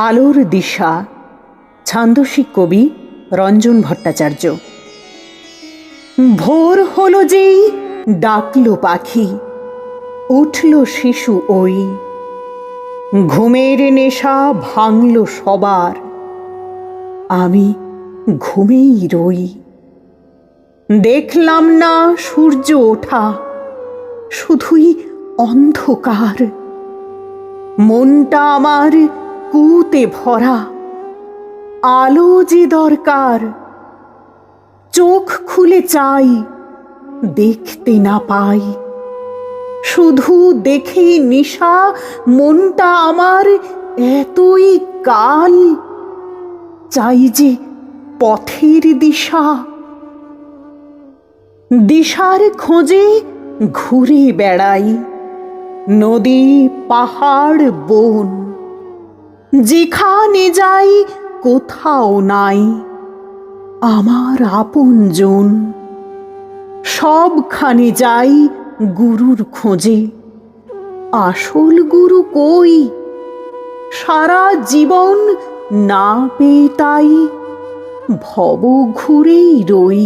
আলোর দিশা, ছান্দসিক কবি রঞ্জন ভট্টাচার্য। ভোর হলো যেই ডাকলো পাখি, উঠল শিশু ওই, ঘুমের নেশা ভাঙল সবার, আমি ঘুমেই রই। দেখলাম না সূর্য ওঠা, শুধুই অন্ধকার, মনটা আমার কুতে ভরা, আলো যে দরকার। চোখ খুলে চাই, দেখতে না পাই, শুধু দেখে নিশা, মনটা আমার এতই কাল। চাই যে পথের দিশা, দিশার খোঁজে ঘুরে বেড়াই, নদী পাহাড় বন, যেখানে যাই কোথাও নাই আমার আপনজন। সবখানে যাই গুরুর খোঁজে, আসল গুরু কই? সারা জীবন না পেয়ে তাই ভব ঘুরেই রই।